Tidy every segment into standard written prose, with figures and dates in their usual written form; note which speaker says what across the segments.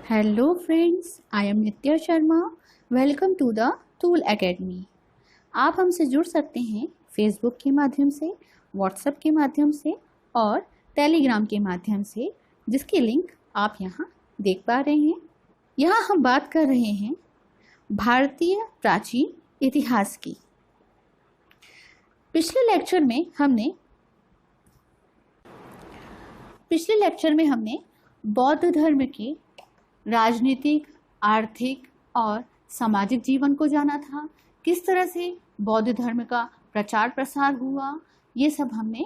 Speaker 1: Hello friends, I am Nitya Sharma. Welcome to the Tool Academy. आप हमसे जुड़ सकते हैं फेसबुक के माध्यम से, व्हाट्सएप के माध्यम से और टेलीग्राम के माध्यम से, जिसकी लिंक आप यहाँ देख पा रहे हैं। यहाँ हम बात कर रहे हैं भारतीय प्राचीन इतिहास की। पिछले लेक्चर में हमने बौद्ध धर्म के राजनीतिक, आर्थिक और सामाजिक जीवन को जाना था। किस तरह से बौद्ध धर्म का प्रचार प्रसार हुआ, ये सब हमने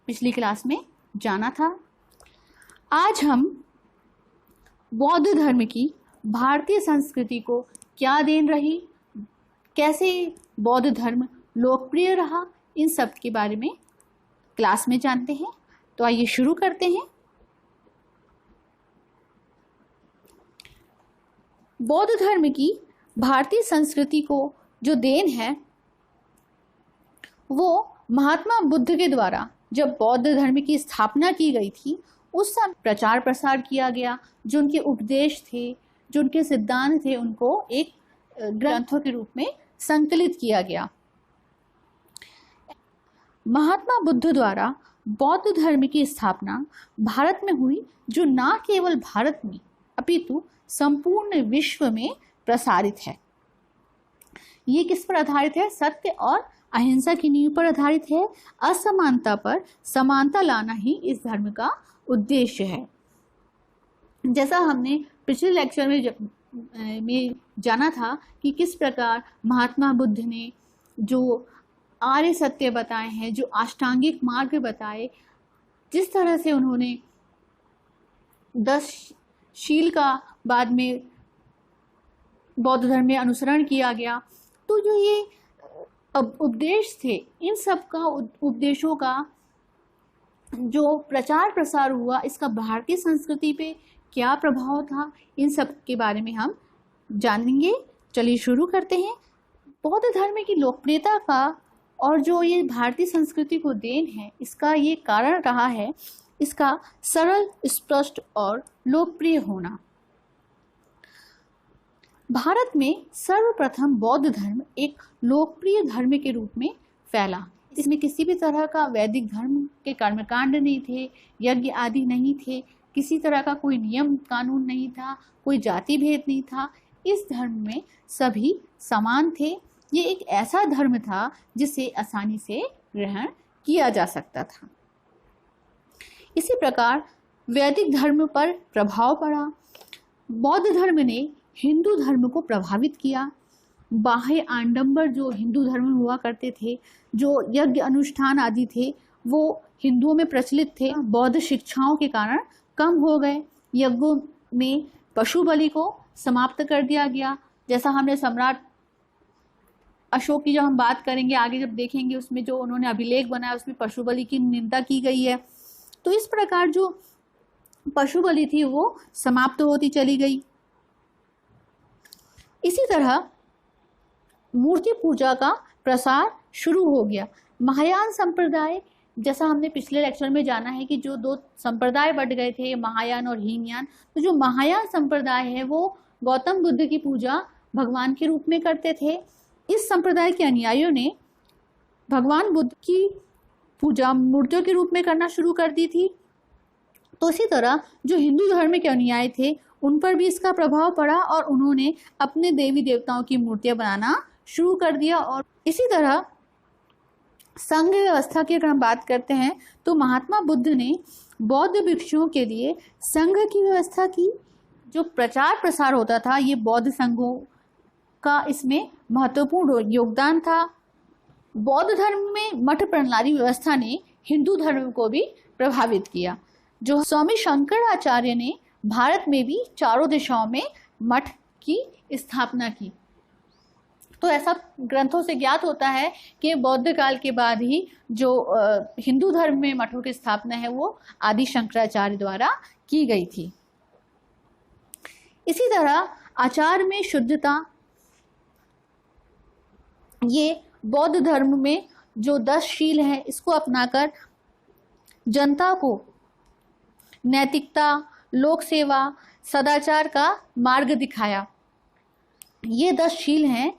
Speaker 1: पिछली क्लास में जाना था। आज हम बौद्ध धर्म की भारतीय संस्कृति को क्या देन रही, कैसे बौद्ध धर्म लोकप्रिय रहा, इन सब के बारे में क्लास में जानते हैं। तो आइए शुरू करते हैं। बौद्ध धर्म की भारतीय संस्कृति को जो देन है वो महात्मा बुद्ध के द्वारा जब बौद्ध धर्म की स्थापना की गई थी उस समय प्रचार प्रसार किया गया। जो उनके उपदेश थे, जो उनके सिद्धांत थे, उनको एक ग्रंथों के रूप में संकलित किया गया। महात्मा बुद्ध द्वारा बौद्ध धर्म की स्थापना भारत में हुई, जो न केवल भारत में अपितु संपूर्ण विश्व में प्रसारित है। ये किस पर आधारित है? सत्य और अहिंसा की नींव पर आधारित है। असमानता पर समानता लाना ही इस धर्म का उद्देश्य है। जैसा हमने पिछले लेक्चर में जाना था कि किस प्रकार महात्मा बुद्ध ने जो आर्य सत्य बताए हैं, जो अष्टांगिक मार्ग बताए, जिस तरह से उन्होंने 10 शील का बाद में बौद्ध धर्म में अनुसरण किया गया। तो जो ये उपदेश थे, इन सब का उपदेशों का जो प्रचार प्रसार हुआ, इसका भारतीय संस्कृति पे क्या प्रभाव था, इन सब के बारे में हम जानेंगे। चलिए शुरू करते हैं। बौद्ध धर्म की लोकप्रियता का और जो ये भारतीय संस्कृति को देन है, इसका ये कारण रहा है इसका सरल, स्पष्ट और लोकप्रिय होना। भारत में सर्वप्रथम बौद्ध धर्म एक लोकप्रिय धर्म के रूप में फैला। इसमें किसी भी तरह का वैदिक धर्म के कर्मकांड नहीं थे, यज्ञ आदि नहीं थे, किसी तरह का कोई नियम कानून नहीं था, कोई जाति भेद नहीं था। इस धर्म में सभी समान थे। ये एक ऐसा धर्म था जिसे आसानी से ग्रहण किया जा सकता था। इसी प्रकार वैदिक धर्म पर प्रभाव पड़ा। बौद्ध धर्म ने हिंदू धर्म को प्रभावित किया। बाह्य आडंबर जो हिंदू धर्म में हुआ करते थे, जो यज्ञ अनुष्ठान आदि थे, वो हिंदुओं में प्रचलित थे, बौद्ध शिक्षाओं के कारण कम हो गए। यज्ञों में पशु बलि को समाप्त कर दिया गया। जैसा हमने सम्राट अशोक की जब हम बात करेंगे आगे, जब देखेंगे, उसमें जो उन्होंने अभिलेख बनाया उसमें पशु बलि की निंदा की गई है। तो इस प्रकार जो पशु बलि थी वो समाप्त होती चली गई। इसी तरह मूर्ति पूजा का प्रसार शुरू हो गया। महायान संप्रदाय, जैसा हमने पिछले लेक्चर में जाना है कि जो 2 संप्रदाय बढ़ गए थे, महायान और हीनयान। तो जो महायान संप्रदाय है वो गौतम बुद्ध की पूजा भगवान के रूप में करते थे। इस संप्रदाय के अनुयायियों ने भगवान बुद्ध की पूजा मूर्तियों के रूप में करना शुरू कर दी थी। तो इसी तरह जो हिंदू धर्म के अनुयायी थे उन पर भी इसका प्रभाव पड़ा और उन्होंने अपने देवी देवताओं की मूर्तियां बनाना शुरू कर दिया। और इसी तरह संघ व्यवस्था की अगर हम बात करते हैं तो महात्मा बुद्ध ने बौद्ध भिक्षुओं के लिए संघ की व्यवस्था की। जो प्रचार प्रसार होता था, ये बौद्ध संघों का इसमें महत्वपूर्ण योगदान था। बौद्ध धर्म में मठ प्रणाली व्यवस्था ने हिंदू धर्म को भी प्रभावित किया। जो स्वामी शंकराचार्य ने भारत में भी चारों दिशाओं में मठ की स्थापना की। तो ऐसा ग्रंथों से ज्ञात होता है कि बौद्ध काल के बाद ही जो हिंदू धर्म में मठों की स्थापना है वो आदि शंकराचार्य द्वारा की गई थी। इसी तरह आचार में शुद्धता, ये बौद्ध धर्म में जो 10 शील है इसको अपनाकर जनता को नैतिकता, लोक सेवा, सदाचार का मार्ग दिखाया। ये 10 शील हैं: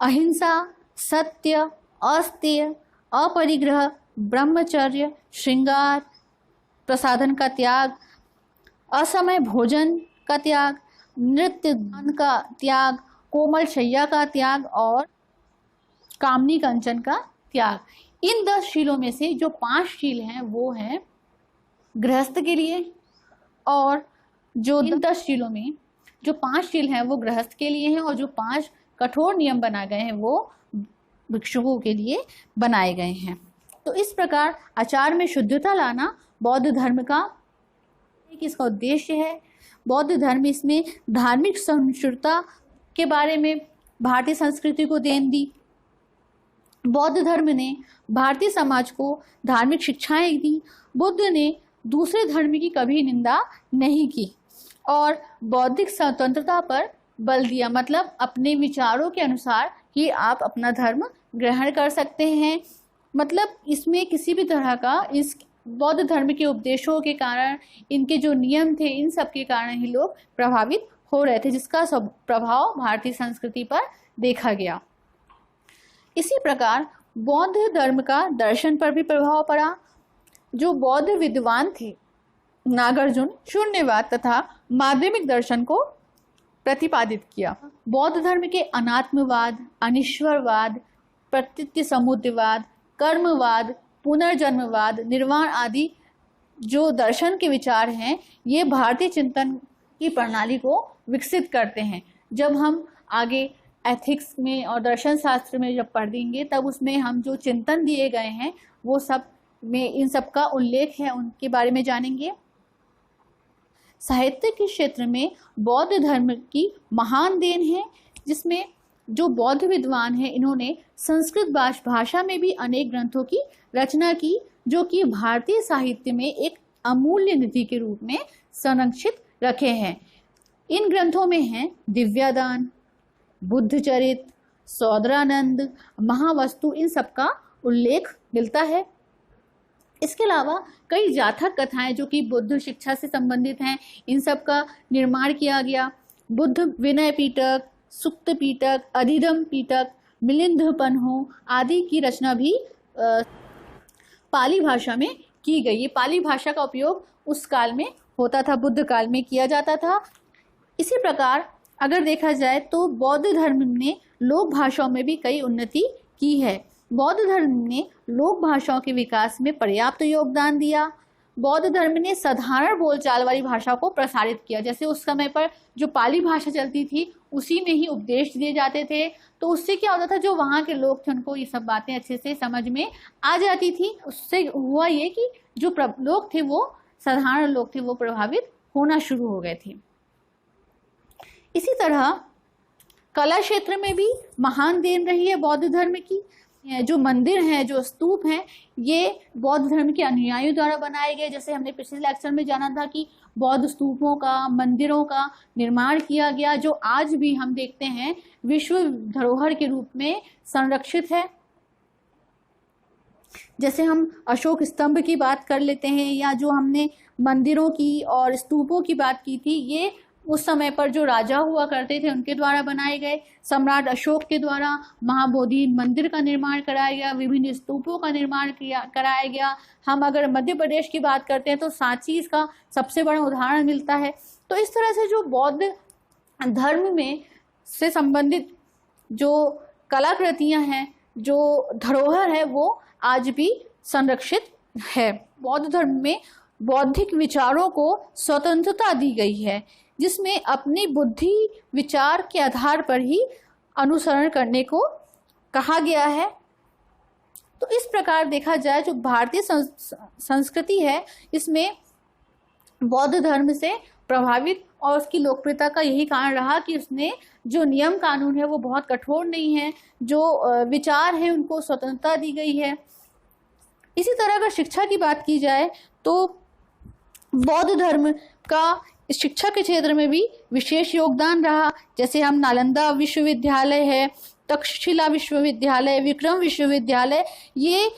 Speaker 1: अहिंसा, सत्य, अस्तेय, अपरिग्रह, ब्रह्मचर्य, श्रृंगार, प्रसाधन का त्याग, असमय भोजन का त्याग, नृत्य दान का त्याग, कोमल शैया का त्याग और कामनी कंचन का त्याग। इन 10 शीलों में से जो 5 शील हैं वो हैं गृहस्थ के लिए, और जो इन 10 शीलों में जो 5 शील हैं वो गृहस्थ के लिए हैं, और जो 5 कठोर नियम बनाए गए हैं वो भिक्षुकों के लिए बनाए गए हैं। तो इस प्रकार आचार में शुद्धता लाना बौद्ध धर्म का इसका उद्देश्य है। बौद्ध धर्म इसमें धार्मिक सहिष्णुता के बारे में भारतीय संस्कृति को देन दी। बौद्ध धर्म ने भारतीय समाज को धार्मिक शिक्षाएं दी। बुद्ध ने दूसरे धर्म की कभी निंदा नहीं की और बौद्धिक स्वतंत्रता पर बल दिया, मतलब अपने विचारों के अनुसार ही आप अपना धर्म ग्रहण कर सकते हैं। मतलब इसमें किसी भी तरह का इस बौद्ध धर्म के उपदेशों के कारण, इनके जो नियम थे, इन सब के कारण ही लोग प्रभावित हो रहे थे, जिसका सब प्रभाव भारतीय संस्कृति पर देखा गया। इसी प्रकार बौद्ध धर्म का दर्शन पर भी प्रभाव पड़ा। जो बौद्ध विद्वान थे नागार्जुन शून्यवाद तथा माध्यमिक दर्शन को प्रतिपादित किया। बौद्ध धर्म के अनात्मवाद, अनिश्वरवाद, प्रतीति समुद्रवाद, कर्मवाद, पुनर्जन्मवाद, निर्वाण आदि जो दर्शन के विचार हैं, ये भारतीय चिंतन की प्रणाली को विकसित करते हैं। जब हम आगे एथिक्स में और दर्शन शास्त्र में जब पढ़ेंगे तब उसमें हम जो चिंतन दिए गए हैं वो सब में इन सब का उल्लेख है, उनके बारे में जानेंगे। साहित्य के क्षेत्र में बौद्ध धर्म की महान देन है, जिसमें जो बौद्ध विद्वान हैं इन्होंने संस्कृत भाषा में भी अनेक ग्रंथों की रचना की, जो कि भारतीय साहित्य में एक अमूल्य निधि के रूप में संरक्षित रखे हैं। इन ग्रंथों में हैं दिव्यादान, बुद्धचरित, सौदरानंद, महावस्तु, इन सब का उल्लेख मिलता है। इसके अलावा कई जातक कथाएं जो कि बुद्ध शिक्षा से संबंधित हैं, इन सब का निर्माण किया गया। बुद्ध विनय पीटक, सुक्त पीटक, अधिधम पीटक, मिलिंदपन्हो आदि की रचना भी पाली भाषा में की गई। ये पाली भाषा का उपयोग उस काल में होता था, बुद्ध काल में किया जाता था। इसी प्रकार अगर देखा जाए तो बौद्ध धर्म ने लोक भाषाओं में भी कई उन्नति की है। बौद्ध धर्म ने लोक भाषाओं के विकास में पर्याप्त योगदान दिया। बौद्ध धर्म ने साधारण बोलचाल वाली भाषा को प्रसारित किया। जैसे उस समय पर जो पाली भाषा चलती थी उसी में ही उपदेश दिए जाते थे, तो उससे क्या होता था, जो वहाँ के लोग थे उनको ये सब बातें अच्छे से समझ में आ जाती थी। उससे हुआ ये कि जो लोग थे वो साधारण लोग थे वो प्रभावित होना शुरू हो गए थे। इसी तरह कला क्षेत्र में भी महान देन रही है बौद्ध धर्म की। जो मंदिर हैं, जो स्तूप हैं, ये बौद्ध धर्म के अनुयायियों द्वारा बनाए गए। जैसे हमने पिछले लेक्चर में जाना था कि बौद्ध स्तूपों का, मंदिरों का निर्माण किया गया, जो आज भी हम देखते हैं विश्व धरोहर के रूप में संरक्षित है। जैसे हम अशोक स्तंभ की बात कर लेते हैं, या जो हमने मंदिरों की और स्तूपों की बात की थी, ये उस समय पर जो राजा हुआ करते थे उनके द्वारा बनाए गए। सम्राट अशोक के द्वारा महाबोधि मंदिर का निर्माण कराया गया, विभिन्न स्तूपों का निर्माण कराया गया। हम अगर मध्य प्रदेश की बात करते हैं तो सांची इसका सबसे बड़ा उदाहरण मिलता है। तो इस तरह से जो बौद्ध धर्म में से संबंधित जो कलाकृतियां हैं, जो धरोहर है, वो आज भी संरक्षित है। बौद्ध धर्म में बौद्धिक विचारों को स्वतंत्रता दी गई है, जिसमें अपनी बुद्धि विचार के आधार पर ही अनुसरण करने को कहा गया है। तो इस प्रकार देखा जाए जो भारतीय संस्कृति है, इसमें बौद्ध धर्म से प्रभावित और उसकी लोकप्रियता का यही कारण रहा कि उसने जो नियम कानून है वो बहुत कठोर नहीं है, जो विचार है उनको स्वतंत्रता दी गई है। इसी तरह अगर शिक्षा की बात की जाए तो बौद्ध धर्म का शिक्षा के क्षेत्र में भी विशेष योगदान रहा। जैसे हम नालंदा विश्वविद्यालय है, तक्षशिला विश्वविद्यालय, विक्रम विश्वविद्यालय, ये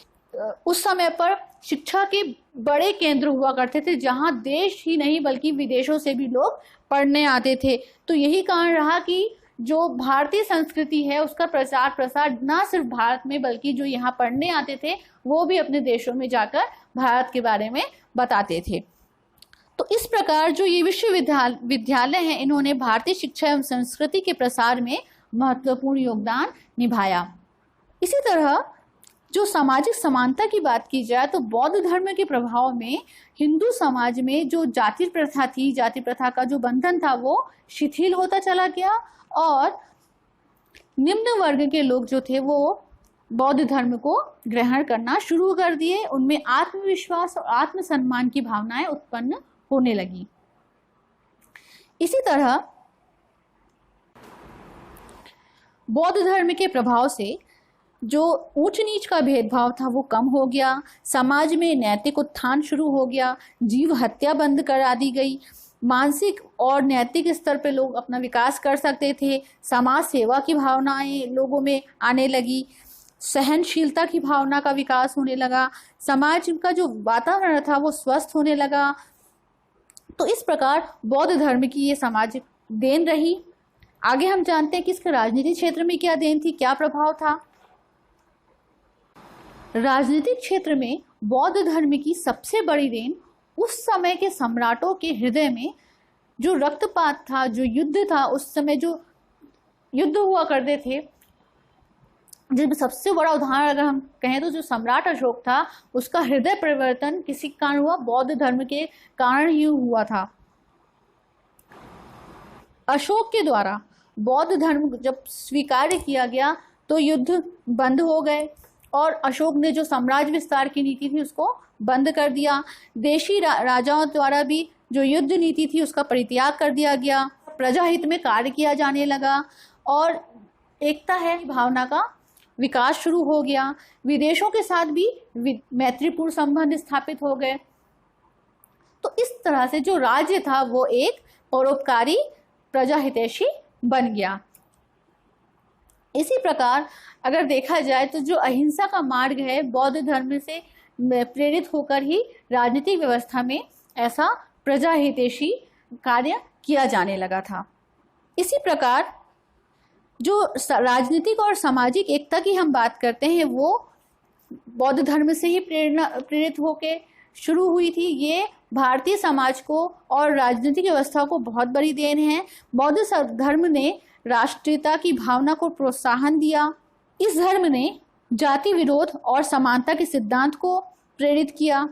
Speaker 1: उस समय पर शिक्षा के बड़े केंद्र हुआ करते थे, जहाँ देश ही नहीं बल्कि विदेशों से भी लोग पढ़ने आते थे। तो यही कारण रहा कि जो भारतीय संस्कृति है उसका प्रचार प्रसार ना सिर्फ भारत में बल्कि जो यहाँ पढ़ने आते थे वो भी अपने देशों में जाकर भारत के बारे में बताते थे। तो इस प्रकार जो ये विश्वविद्यालय हैं, इन्होंने भारतीय शिक्षा एवं संस्कृति के प्रसार में महत्वपूर्ण योगदान निभाया। इसी तरह जो सामाजिक समानता की बात की जाए तो बौद्ध धर्म के प्रभाव में हिंदू समाज में जो जाति प्रथा थी, जाति प्रथा का जो बंधन था वो शिथिल होता चला गया और निम्न वर्ग के लोग जो थे वो बौद्ध धर्म को ग्रहण करना शुरू कर दिए। उनमें आत्मविश्वास और आत्मसम्मान की भावनाएं उत्पन्न होने लगी। इसी तरह बौद्ध धर्म के प्रभाव से जो ऊंच नीच का भेदभाव था वो कम हो गया, समाज में नैतिक उत्थान शुरू हो गया, जीव हत्या बंद करा दी गई, मानसिक और नैतिक स्तर पे लोग अपना विकास कर सकते थे, समाज सेवा की भावनाएं लोगों में आने लगी, सहनशीलता की भावना का विकास होने लगा, समाज का जो वातावरण था वो स्वस्थ होने लगा। तो इस प्रकार बौद्ध धर्म की ये सामाजिक देन रही। आगे हम जानते हैं कि इसके राजनीतिक क्षेत्र में क्या देन थी, क्या प्रभाव था। राजनीतिक क्षेत्र में बौद्ध धर्म की सबसे बड़ी देन उस समय के सम्राटों के हृदय में जो रक्तपात था, जो युद्ध था, उस समय जो युद्ध हुआ करते थे, जिसमें सबसे बड़ा उदाहरण अगर हम कहें तो जो सम्राट अशोक था उसका हृदय परिवर्तन किसी कारण हुआ, बौद्ध धर्म के कारण ही हुआ था। अशोक के द्वारा बौद्ध धर्म जब स्वीकार किया गया तो युद्ध बंद हो गए और अशोक ने जो साम्राज्य विस्तार की नीति थी उसको बंद कर दिया। देशी राजाओं द्वारा भी जो युद्ध नीति थी उसका परित्याग कर दिया गया, प्रजाहित में कार्य किया जाने लगा और एकता है भावना का विकास शुरू हो गया। विदेशों के साथ भी मैत्रीपूर्ण संबंध स्थापित हो गए। तो इस तरह से जो राज्य था वो एक परोपकारी प्रजाहितैषी बन गया। इसी प्रकार अगर देखा जाए तो जो अहिंसा का मार्ग है बौद्ध धर्म से प्रेरित होकर ही राजनीतिक व्यवस्था में ऐसा प्रजाहितैषी कार्य किया जाने लगा था। इसी प्रकार जो राजनीतिक और सामाजिक एकता की हम बात करते हैं वो बौद्ध धर्म से ही प्रेरित होकर शुरू हुई थी। ये भारतीय समाज को और राजनीतिक व्यवस्था को बहुत बड़ी देन है। बौद्ध धर्म ने राष्ट्रीयता की भावना को प्रोत्साहन दिया। इस धर्म ने जाति विरोध और समानता के सिद्धांत को प्रेरित किया।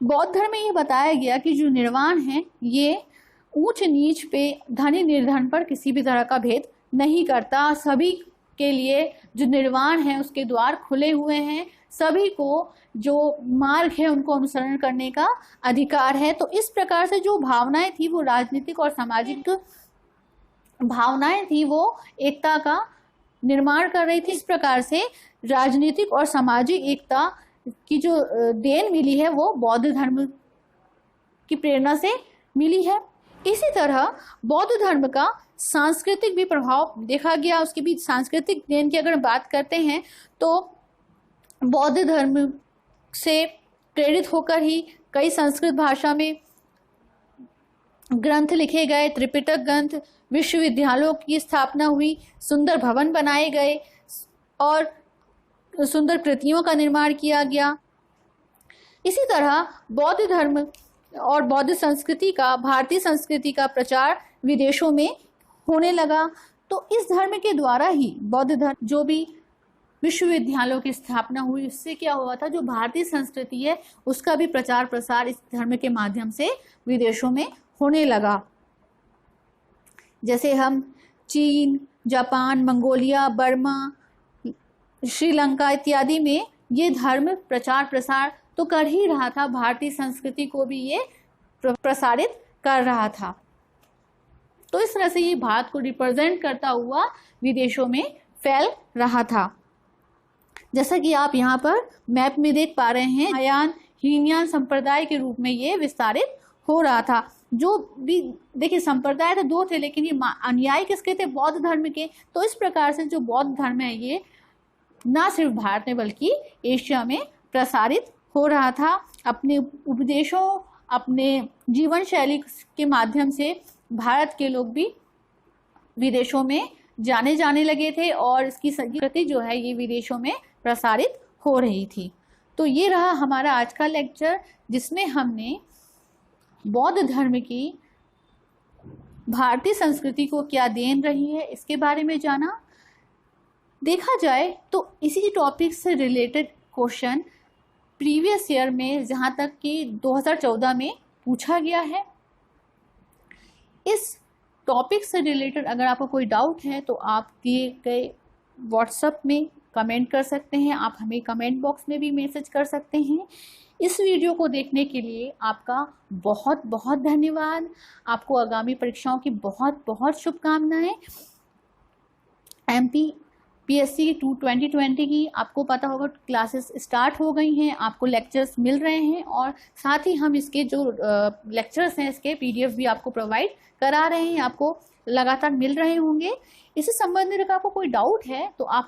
Speaker 1: बौद्ध धर्म में ये बताया गया कि जो निर्वाण है ये ऊंच नीच पे, धनी निर्धन पर किसी भी तरह का भेद नहीं करता। सभी के लिए जो निर्वाण है उसके द्वार खुले हुए हैं, सभी को जो मार्ग है उनको अनुसरण करने का अधिकार है। तो इस प्रकार से जो भावनाएं थी वो राजनीतिक और सामाजिक भावनाएं थी वो एकता का निर्माण कर रही थी। इस प्रकार से राजनीतिक और सामाजिक एकता की जो देन मिली है वो बौद्ध धर्म की प्रेरणा से मिली है। इसी तरह बौद्ध धर्म का सांस्कृतिक भी प्रभाव देखा गया। उसके भी सांस्कृतिक देन की अगर बात करते हैं तो बौद्ध धर्म से प्रेरित होकर ही कई संस्कृत भाषा में ग्रंथ लिखे गए, त्रिपिटक ग्रंथ, विश्वविद्यालयों की स्थापना हुई, सुंदर भवन बनाए गए और सुंदर कृतियों का निर्माण किया गया। इसी तरह बौद्ध धर्म और बौद्ध संस्कृति का, भारतीय संस्कृति का प्रचार विदेशों में होने लगा। तो इस धर्म के द्वारा ही बौद्ध धर्म जो भी विश्वविद्यालयों की स्थापना हुई, इससे क्या हुआ था, जो भारतीय संस्कृति है उसका भी प्रचार प्रसार इस धर्म के माध्यम से विदेशों में होने लगा। जैसे हम चीन, जापान, मंगोलिया, बर्मा, श्रीलंका इत्यादि में ये धर्म प्रचार प्रसार तो कर ही रहा था, भारतीय संस्कृति को भी ये प्रसारित कर रहा था। तो इस तरह से ये भारत को रिप्रेजेंट करता हुआ विदेशों में फैल रहा था। जैसा कि आप यहाँ पर मैप में देख पा रहे हैं, महायान हीनयान संप्रदाय के रूप में ये विस्तारित हो रहा था। जो भी देखिए संप्रदाय तो दो थे, लेकिन ये अनुयायी किसके थे, बौद्ध धर्म के। तो इस प्रकार से जो बौद्ध धर्म है ये ना सिर्फ भारत में बल्कि एशिया में प्रसारित हो रहा था। अपने उपदेशों, अपने जीवन शैली के माध्यम से भारत के लोग भी विदेशों में जाने लगे थे और इसकी संस्कृति जो है ये विदेशों में प्रसारित हो रही थी। तो ये रहा हमारा आज का लेक्चर, जिसमें हमने बौद्ध धर्म की भारतीय संस्कृति को क्या देन रही है इसके बारे में जाना। देखा जाए तो इसी टॉपिक से रिलेटेड क्वेश्चन प्रीवियस ईयर में जहाँ तक कि 2014 में पूछा गया है। इस टॉपिक से रिलेटेड अगर आपको कोई डाउट है तो आप दिए गए व्हाट्सएप में कमेंट कर सकते हैं, आप हमें कमेंट बॉक्स में भी मैसेज कर सकते हैं। इस वीडियो को देखने के लिए आपका बहुत बहुत धन्यवाद। आपको आगामी परीक्षाओं की बहुत बहुत शुभकामनाएं। MPPSC 2020 की आपको पता होगा क्लासेस स्टार्ट हो गई हैं, आपको लेक्चर्स मिल रहे हैं और साथ ही हम इसके जो लेक्चर्स हैं इसके PDF भी आपको प्रोवाइड करा रहे हैं, आपको लगातार मिल रहे होंगे। इससे संबंधित अगर आपको कोई डाउट है तो आप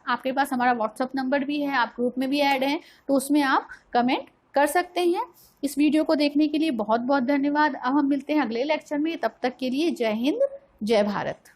Speaker 1: आपके पास हमारा व्हाट्सएप नंबर भी है, आप ग्रुप में भी ऐड हैं तो उसमें आप कमेंट कर सकते हैं। इस वीडियो को देखने के लिए बहुत बहुत धन्यवाद। अब हम मिलते हैं अगले लेक्चर में, तब तक के लिए जय हिंद, जय भारत।